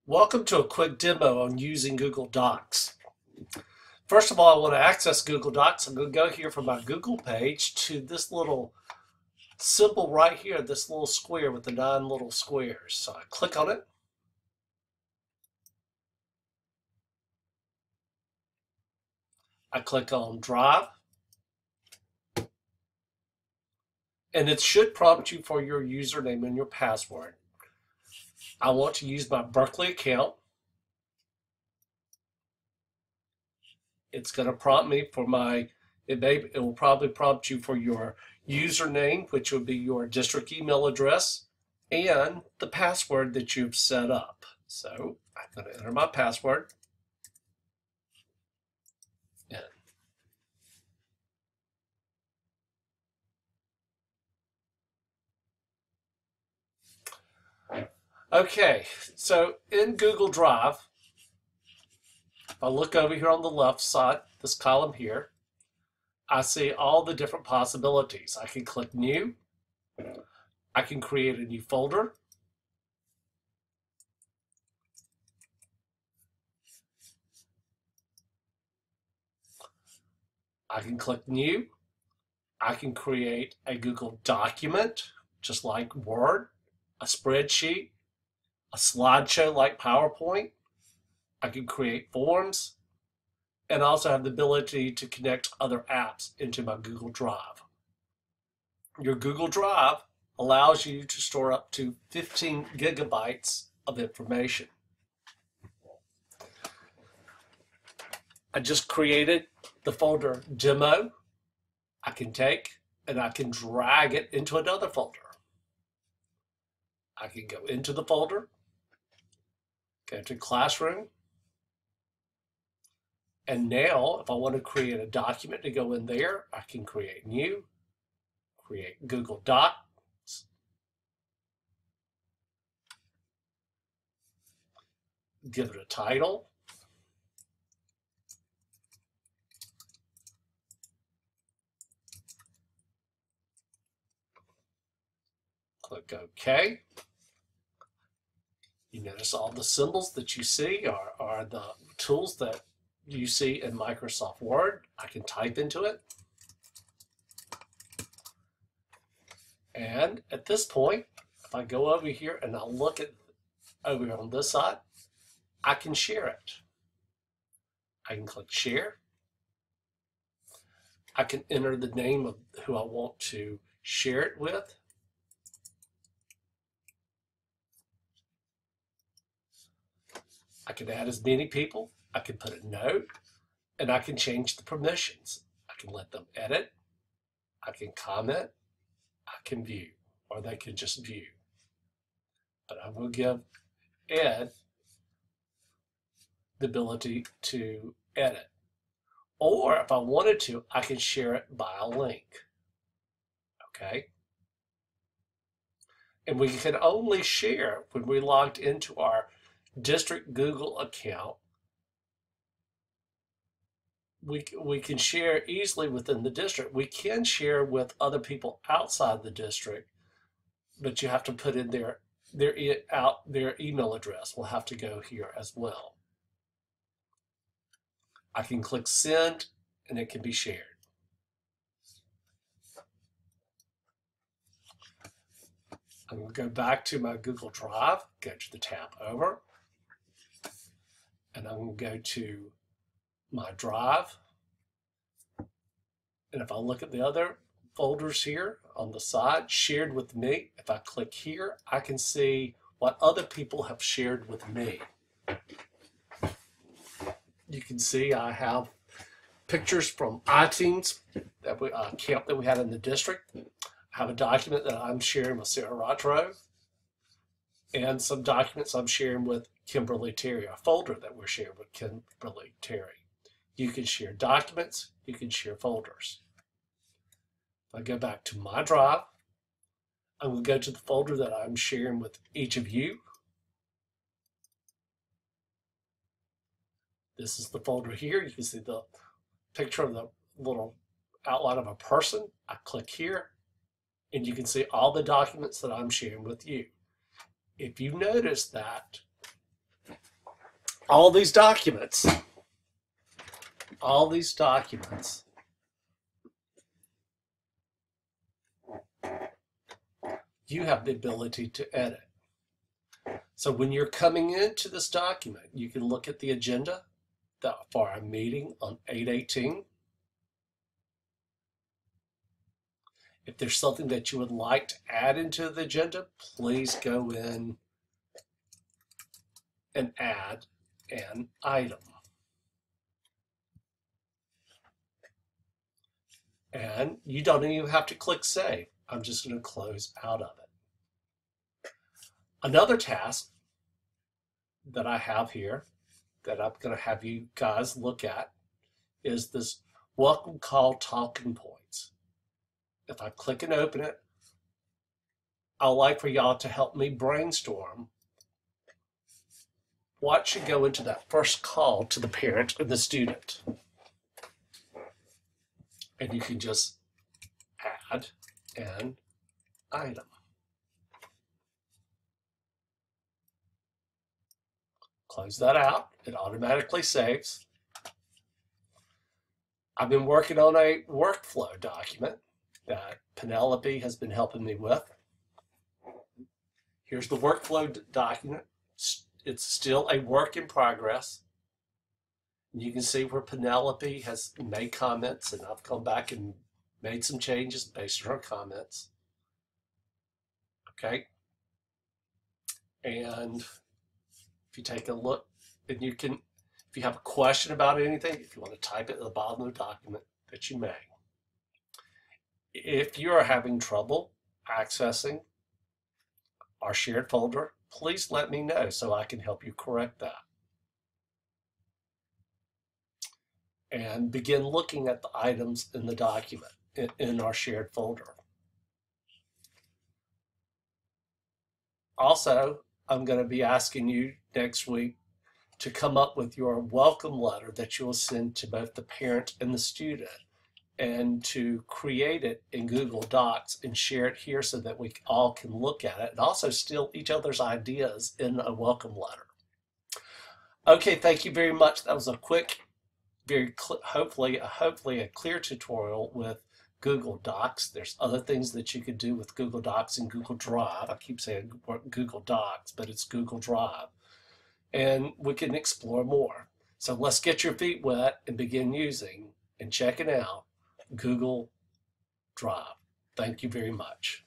Welcome to a quick demo on using Google Docs. First of all, I want to access Google Docs. I'm going to go here from my Google page to this little symbol right here, this little square with the 9 little squares. So I click on it. I click on Drive. And it should prompt you for your username and your password. I want to use my Berkeley account. It's going to prompt me for it will probably prompt you for your username, which would be your district email address, and the password that you've set up. So I'm going to enter my password. In. Okay, so in Google Drive, if I look over here on the left side, this column here, I see all the different possibilities. I can click New. I can create a new folder. I can click New. I can create a Google document, just like Word, a spreadsheet, a slideshow like PowerPoint. I can create forms, and also have the ability to connect other apps into my Google Drive. Your Google Drive allows you to store up to 15 gigabytes of information. I just created the folder Demo. I can take and I can drag it into another folder. I can go into the folder, go to Classroom, and now if I want to create a document to go in there, I can create New, create Google Docs, give it a title, click OK. You notice all the symbols that you see are the tools that you see in Microsoft Word. I can type into it. And at this point, if I go over here and I'll look at over here on this side, I can share it. I can click Share. I can enter the name of who I want to share it with. I can add as many people. I can put a note, and I can change the permissions. I can let them edit. I can comment. I can view, or they can just view. But I will give Ed the ability to edit. Or if I wanted to, I can share it by a link. Okay? And we can only share when we logged into our district Google account. We can share easily within the district. We can share with other people outside the district, but you have to put in their email address. Will have to go here as well. I can click Send, and it can be shared. I'm going to go back to my Google Drive, go to the tab Over, and I'm going to go to my Drive. And if I look at the other folders here on the side, shared with me, if I click here, I can see what other people have shared with me. You can see I have pictures from iTeams, camp that we had in the district. I have a document that I'm sharing with Sarah Rotrow, and some documents I'm sharing with Kimberly Terry, a folder that we're sharing with Kimberly Terry. You can share documents, you can share folders. If I go back to my Drive, I'm going to go to the folder that I'm sharing with each of you. This is the folder here. You can see the picture of the little outline of a person. I click here, and you can see all the documents that I'm sharing with you. If you notice that all these documents, you have the ability to edit. So when you're coming into this document, you can look at the agenda for our meeting on 8/18. If there's something that you would like to add into the agenda, please go in and add an item. And you don't even have to click save. I'm just going to close out of it. Another task that I have here that I'm going to have you guys look at is this welcome call talking points. If I click and open it, I'd like for y'all to help me brainstorm what should go into that first call to the parent and the student. And you can just add an item. Close that out. It automatically saves. I've been working on a workflow document that Penelope has been helping me with. Here's the workflow document. It's still a work in progress. You can see where Penelope has made comments, and I've come back and made some changes based on her comments. Okay. And if you take a look, and you can, if you have a question about anything, if you want to type it at the bottom of the document, that you may. If you are having trouble accessing our shared folder, please let me know so I can help you correct that. And begin looking at the items in the document in our shared folder. Also, I'm going to be asking you next week to come up with your welcome letter that you will send to both the parent and the student, and to create it in Google Docs and share it here so that we all can look at it and also steal each other's ideas in a welcome letter. Okay, thank you very much. That was a quick, hopefully a clear tutorial with Google Docs. There's other things that you could do with Google Docs and Google Drive. I keep saying Google Docs, but it's Google Drive. And we can explore more. So let's get your feet wet and begin using and checking out Google Drive. Thank you very much.